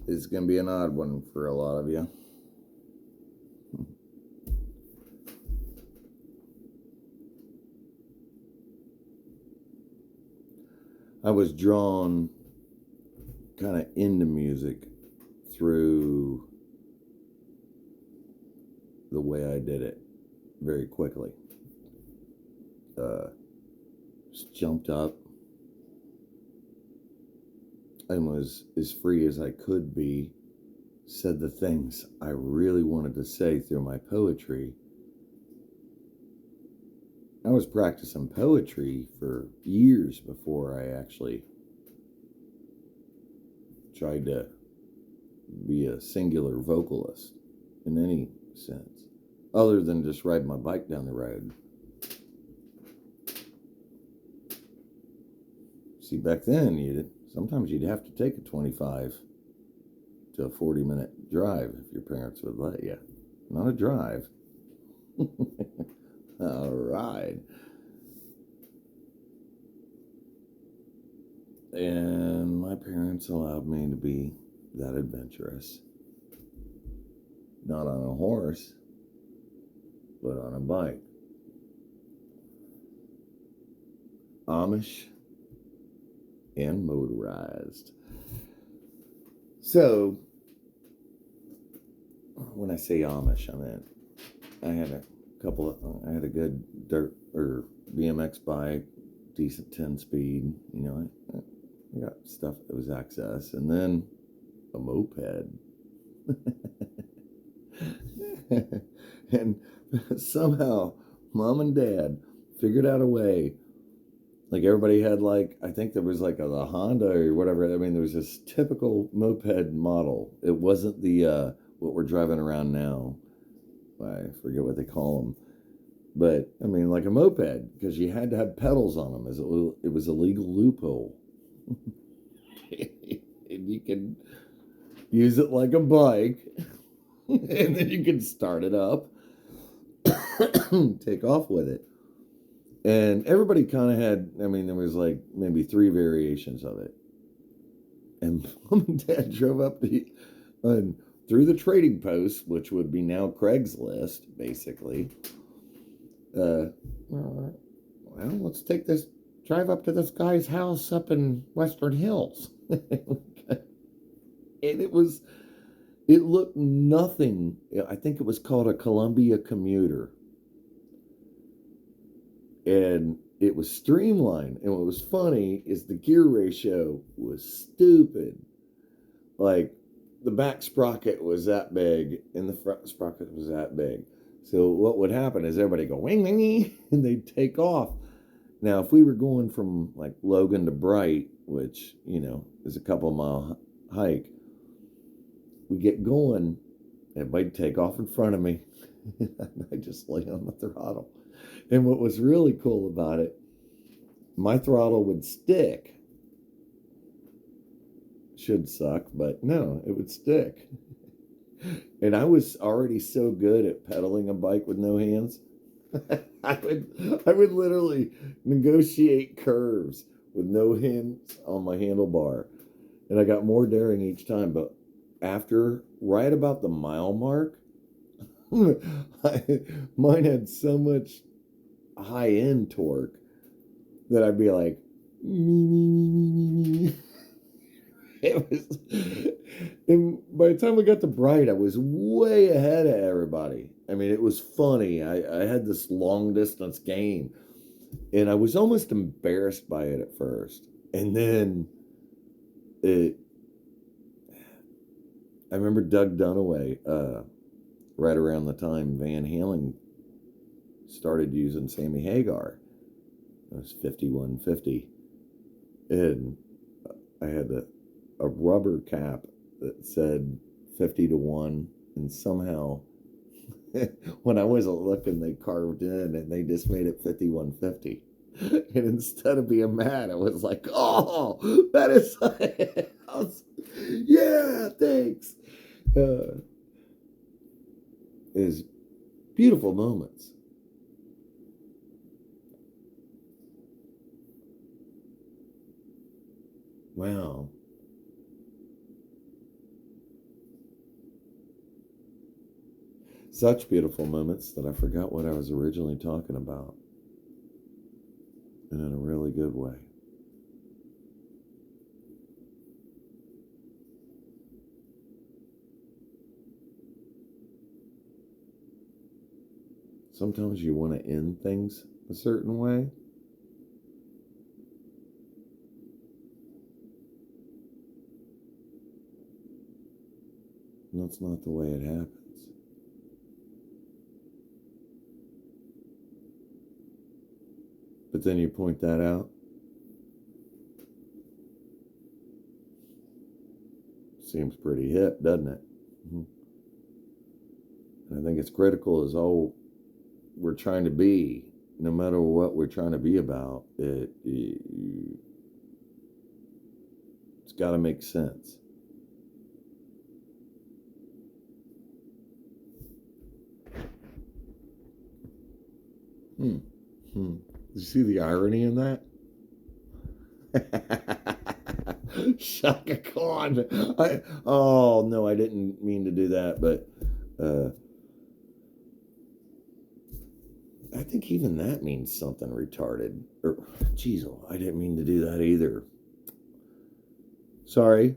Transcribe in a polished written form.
is going to be an odd one for a lot of you. I was drawn kind of into music through the way I did it very quickly. Just jumped up and was as free as I could be, said the things I really wanted to say through my poetry. I was practicing poetry for years before I actually tried to be a singular vocalist in any sense, other than just riding my bike down the road. See, back then, sometimes you'd have to take a 25 to a 40-minute drive if your parents would let you. Not a drive. A ride. And my parents allowed me to be that adventurous. Not on a horse, but on a bike. Amish and motorized. So, when I say Amish, I had a good dirt or BMX bike, decent 10 speed, I got stuff that was access, and then a moped. And somehow mom and dad figured out a way. Like everybody had I think there was a Honda or whatever. I mean, there was this typical moped model. It wasn't the what we're driving around now. I forget what they call them. But I mean, like a moped, because you had to have pedals on them, as it was a legal loophole. And you could use it like a bike, and then you could start it up, take off with it. And everybody kind of had, there was maybe 3 variations of it. And mom and dad drove up through the trading post, which would be now Craigslist, basically. Well, let's drive up to this guy's house up in Western Hills. And it looked nothing. I think it was called a Columbia Commuter. And it was streamlined. And what was funny is the gear ratio was stupid. Like, the back sprocket was that big, and the front sprocket was that big. So what would happen is everybody go wing, wing, and they'd take off. Now, if we were going from Logan to Bright, which, is a couple mile hike, we get going, everybody'd take off in front of me. And I just lay on the throttle. And what was really cool about it, my throttle would stick. Should suck, but no, it would stick. And I was already so good at pedaling a bike with no hands. I would literally negotiate curves with no hands on my handlebar. And I got more daring each time, but right about the mile mark, mine had so much high end torque that I'd be like, it was, and by the time we got to Bright, I was way ahead of everybody. It was funny. I had this long distance game, and I was almost embarrassed by it at first. And then I remember Doug Dunaway, right around the time Van Halen started using Sammy Hagar. It was 5150. And I had a rubber cap that said 50 to 1. And somehow, when I wasn't looking, they carved in and they just made it 5150. And instead of being mad, I was like, oh, that is, yeah, thanks. Is beautiful moments. Wow. Such beautiful moments that I forgot what I was originally talking about. And in a really good way. Sometimes you want to end things a certain way. And that's not the way it happens. But then you point that out. Seems pretty hip, doesn't it? Mm-hmm. And I think it's critical as all we're trying to be, no matter what we're trying to be about, it's got to make sense. Did you see the irony in that? Shaka Khan. Oh no, I didn't mean to do that, but I think even that means something retarded. Or, geez, I didn't mean to do that either. Sorry.